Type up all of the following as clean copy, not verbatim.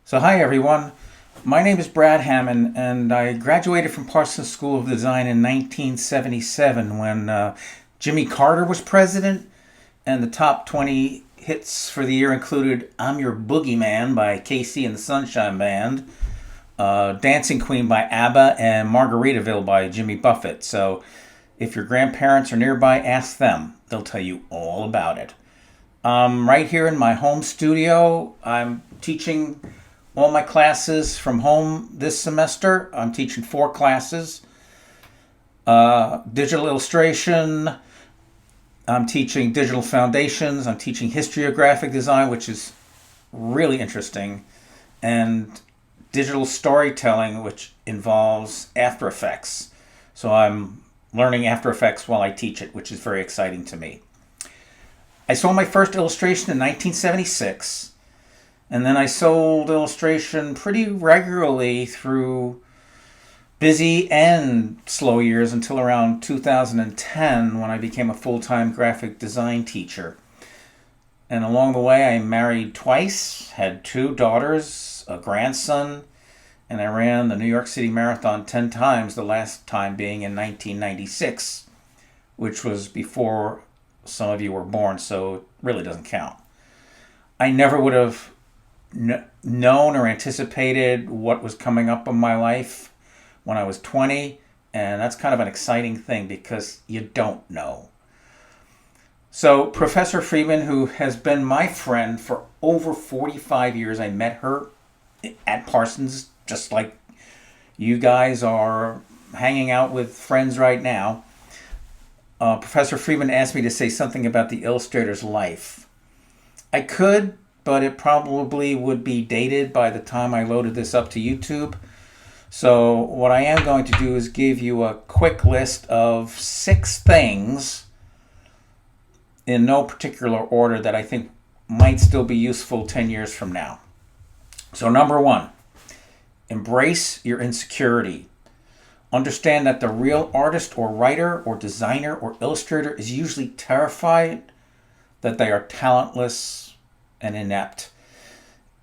So, hi everyone. My name is Brad Hamann, and I graduated from Parsons School of Design in 1977 when Jimmy Carter was president, and the top 20 hits for the year included I'm Your Boogeyman by Casey and the Sunshine Band, Dancing Queen by ABBA, and Margaritaville by Jimmy Buffett. So, if your grandparents are nearby, ask them. They'll tell you all about it. Right here in my home studio, I'm teaching all my classes from home this semester. I'm teaching 4 classes. Digital illustration. I'm teaching digital foundations. I'm teaching history of graphic design, which is really interesting. And digital storytelling, which involves After Effects. So I'm learning After Effects while I teach it, which is very exciting to me. I sold my first illustration in 1976. And then I sold illustration pretty regularly through busy and slow years until around 2010 when I became a full-time graphic design teacher. And along the way, I married twice, had 2 daughters, a grandson, and I ran the New York City Marathon 10 times, the last time being in 1996, which was before some of you were born, so it really doesn't count. I never would have known or anticipated what was coming up in my life when I was 20, and that's kind of an exciting thing because you don't know. So Professor Friedman, who has been my friend for over 45 years, I met her at Parsons, just like you guys are hanging out with friends right now. Professor Friedman asked me to say something about the illustrator's life. I could, but it probably would be dated by the time I loaded this up to YouTube. So what I am going to do is give you a quick list of 6 things in no particular order that I think might still be useful 10 years from now. So number 1, embrace your insecurity. Understand that the real artist or writer or designer or illustrator is usually terrified that they are talentless and inept.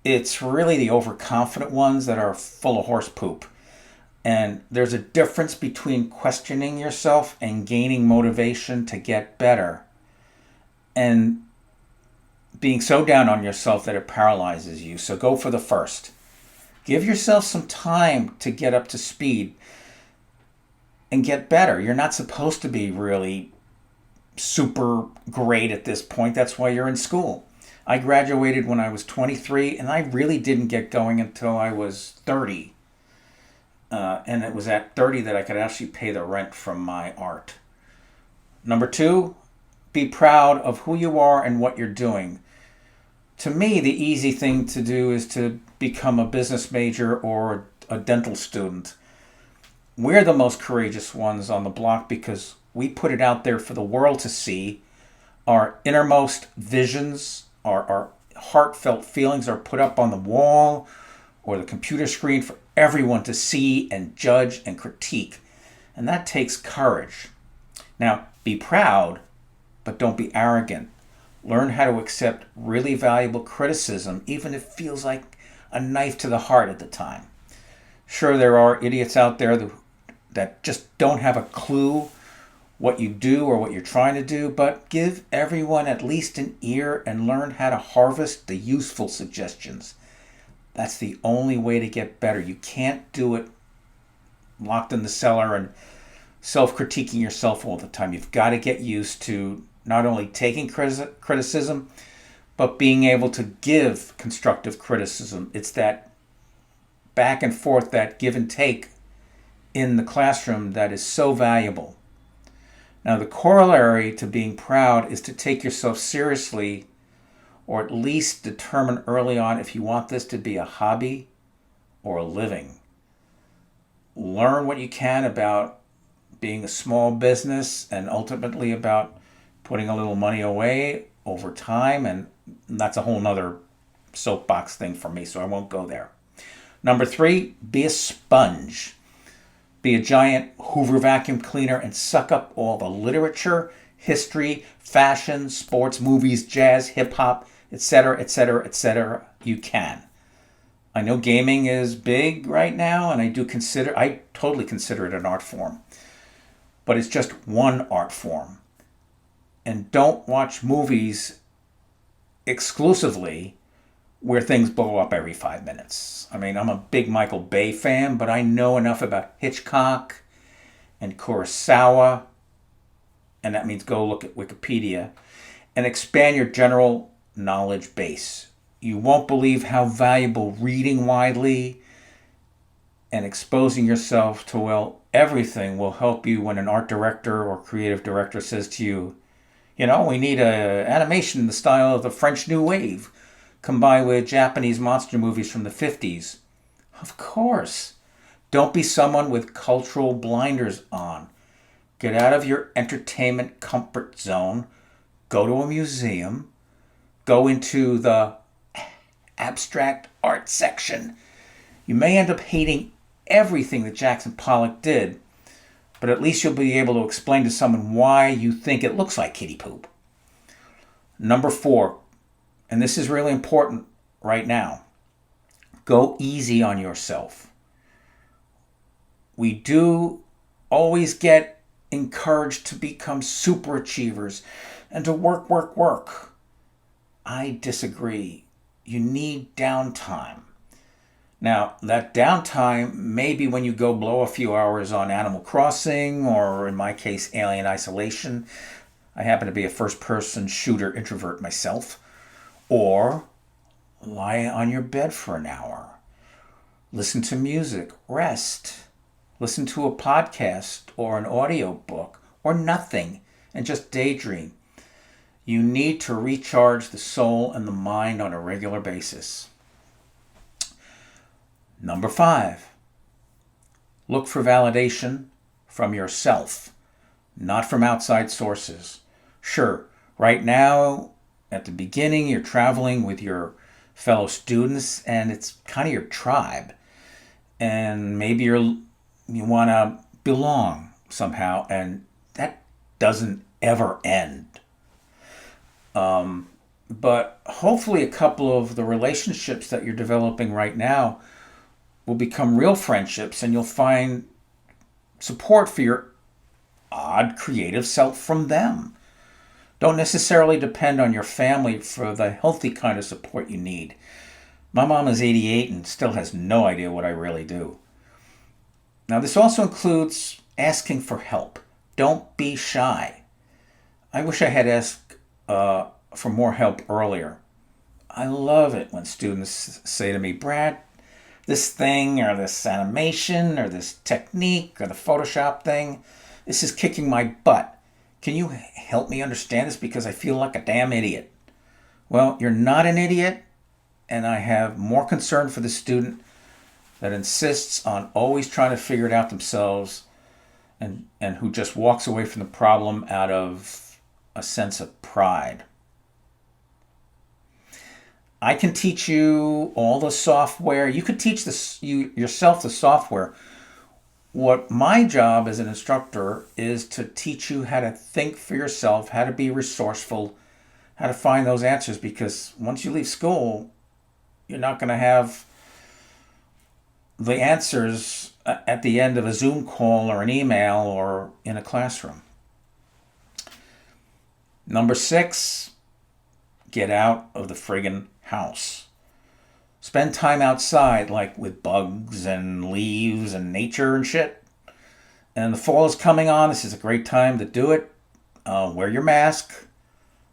It's really the overconfident ones that are full of horse poop. And there's a difference between questioning yourself and gaining motivation to get better and being so down on yourself that it paralyzes you. So go for the first. Give yourself some time to get up to speed and get better. You're not supposed to be really super great at this point. That's why you're in school. I graduated when I was 23, and I really didn't get going until I was 30. And it was at 30 that I could actually pay the rent from my art. Number 2, be proud of who you are and what you're doing. To me, the easy thing to do is to become a business major or a dental student. We're the most courageous ones on the block because we put it out there for the world to see. Our innermost visions, our heartfelt feelings are put up on the wall or the computer screen for everyone to see and judge and critique. And that takes courage. Now, be proud, but don't be arrogant. Learn how to accept really valuable criticism, even if it feels like a knife to the heart at the time. Sure, there are idiots out there that just don't have a clue what you do or what you're trying to do, but give everyone at least an ear and learn how to harvest the useful suggestions. That's the only way to get better. You can't do it locked in the cellar and self-critiquing yourself all the time. You've got to get used to not only taking criticism, but being able to give constructive criticism. It's that back and forth, that give and take in the classroom that is so valuable. Now, the corollary to being proud is to take yourself seriously, or at least determine early on if you want this to be a hobby or a living. Learn what you can about being a small business and ultimately about putting a little money away over time, and that's a whole nother soapbox thing for me, so I won't go there. Number 3, be a sponge. Be a giant Hoover vacuum cleaner and suck up all the literature, history, fashion, sports, movies, jazz, hip-hop, etc., etc., etc. you can. I know gaming is big right now, and I totally consider it an art form. But it's just one art form. And don't watch movies exclusively where things blow up every 5 minutes. I mean, I'm a big Michael Bay fan, but I know enough about Hitchcock and Kurosawa, and that means go look at Wikipedia, and expand your general knowledge base. You won't believe how valuable reading widely and exposing yourself to, well, everything will help you when an art director or creative director says to you, we need a animation in the style of the French New Wave combined with Japanese monster movies from the 50s. Of course. Don't be someone with cultural blinders on. Get out of your entertainment comfort zone. Go to a museum. Go into the abstract art section. You may end up hating everything that Jackson Pollock did, but at least you'll be able to explain to someone why you think it looks like kitty poop. Number 4, and this is really important right now, go easy on yourself. We do always get encouraged to become super achievers and to work, work, work. I disagree. You need downtime. Now, that downtime may be when you go blow a few hours on Animal Crossing, or in my case, Alien Isolation. I happen to be a first-person shooter introvert myself. Or lie on your bed for an hour. Listen to music, rest. Listen to a podcast or an audio book, or nothing, and just daydream. You need to recharge the soul and the mind on a regular basis. Number 5, look for validation from yourself, not from outside sources. Sure, right now, at the beginning, you're traveling with your fellow students, and it's kind of your tribe. And maybe you want to belong somehow, and that doesn't ever end. But hopefully a couple of the relationships that you're developing right now will become real friendships, and you'll find support for your odd creative self from them. Don't necessarily depend on your family for the healthy kind of support you need. My mom is 88 and still has no idea what I really do. Now, this also includes asking for help. Don't be shy. I wish I had asked for more help earlier. I love it when students say to me, Brad, this thing or this animation or this technique or the Photoshop thing, this is kicking my butt. Can you help me understand this because I feel like a damn idiot? Well, you're not an idiot, and I have more concern for the student that insists on always trying to figure it out themselves and who just walks away from the problem out of a sense of pride. I can teach you all the software. You could teach yourself the software. What my job as an instructor is to teach you how to think for yourself, how to be resourceful, how to find those answers, because once you leave school, you're not going to have the answers at the end of a Zoom call or an email or in a classroom. Number 6, get out of the friggin' house. Spend time outside, like with bugs and leaves and nature and shit. And the fall is coming on. This is a great time to do it. Wear your mask.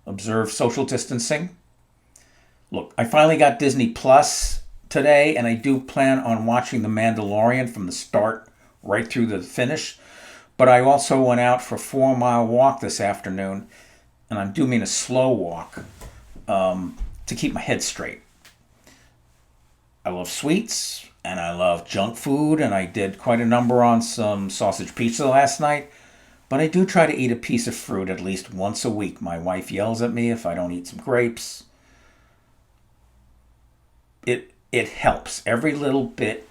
Observe social distancing. Look, I finally got Disney Plus today, and I do plan on watching The Mandalorian from the start right through the finish. But I also went out for a 4-mile walk this afternoon, and I'm doing a slow walk to keep my head straight. I love sweets, and I love junk food, and I did quite a number on some sausage pizza last night. But I do try to eat a piece of fruit at least once a week. My wife yells at me if I don't eat some grapes. It helps. Every little bit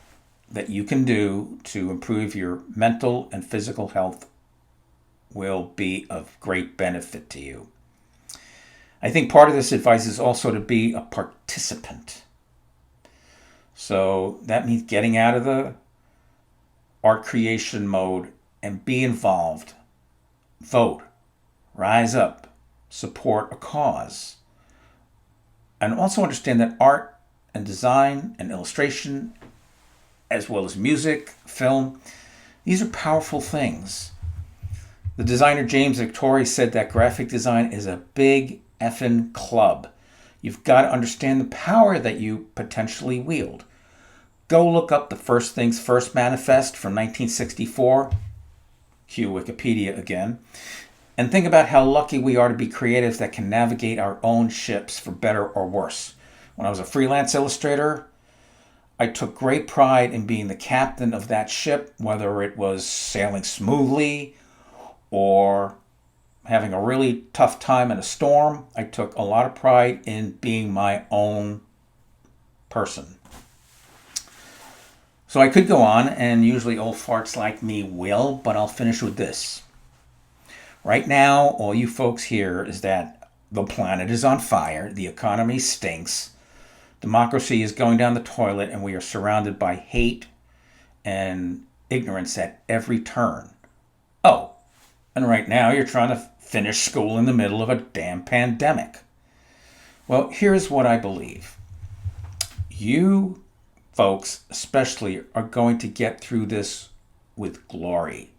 that you can do to improve your mental and physical health will be of great benefit to you. I think part of this advice is also to be a participant. So that means getting out of the art creation mode and be involved. Vote. Rise up. Support a cause. And also understand that art and design and illustration, as well as music, film, these are powerful things. The designer James Victori said that graphic design is a big effing club. You've got to understand the power that you potentially wield. Go look up the First Things First Manifest from 1964. Cue Wikipedia again. And think about how lucky we are to be creatives that can navigate our own ships for better or worse. When I was a freelance illustrator, I took great pride in being the captain of that ship, whether it was sailing smoothly or having a really tough time in a storm. I took a lot of pride in being my own person. So I could go on, and usually old farts like me will, but I'll finish with this. Right now, all you folks hear is that the planet is on fire, the economy stinks, democracy is going down the toilet, and we are surrounded by hate and ignorance at every turn. Oh, and right now you're trying to finish school in the middle of a damn pandemic. Well, here's what I believe. You folks especially are going to get through this with glory.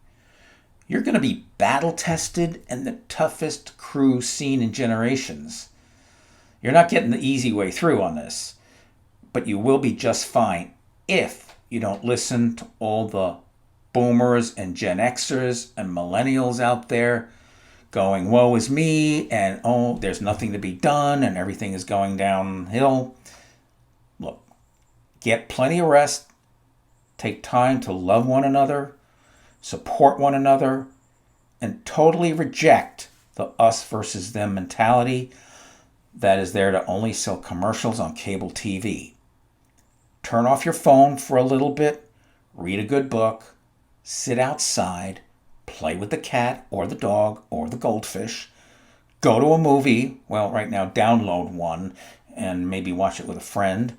You're going to be battle tested and the toughest crew seen in generations. You're not getting the easy way through on this, but you will be just fine if you don't listen to all the boomers and Gen Xers and millennials out there going, woe is me, and oh, there's nothing to be done, and everything is going downhill. Look, get plenty of rest, take time to love one another, support one another, and totally reject the us versus them mentality that is there to only sell commercials on cable TV. Turn off your phone for a little bit, read a good book, sit outside, play with the cat or the dog or the goldfish, go to a movie, well, right now download one and maybe watch it with a friend.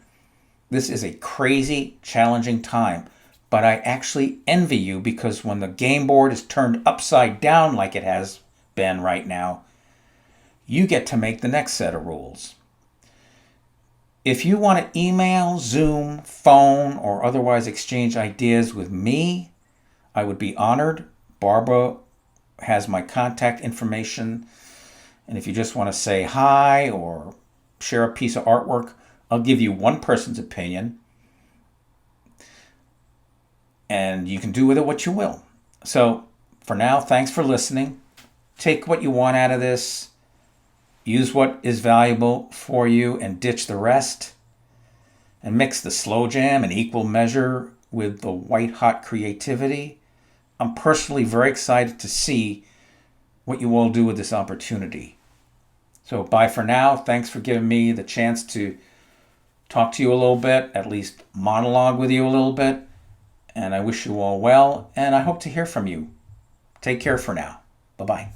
This is a crazy, challenging time, but I actually envy you because when the game board is turned upside down like it has been right now, you get to make the next set of rules. If you want to email, Zoom, phone, or otherwise exchange ideas with me, I would be honored. Barbara has my contact information. And if you just want to say hi or share a piece of artwork, I'll give you one person's opinion. And you can do with it what you will. So for now, thanks for listening. Take what you want out of this. Use what is valuable for you and ditch the rest. And mix the slow jam in equal measure with the white-hot creativity. I'm personally very excited to see what you all do with this opportunity. So bye for now. Thanks for giving me the chance to talk to you a little bit, at least monologue with you a little bit. And I wish you all well, and I hope to hear from you. Take care for now. Bye-bye.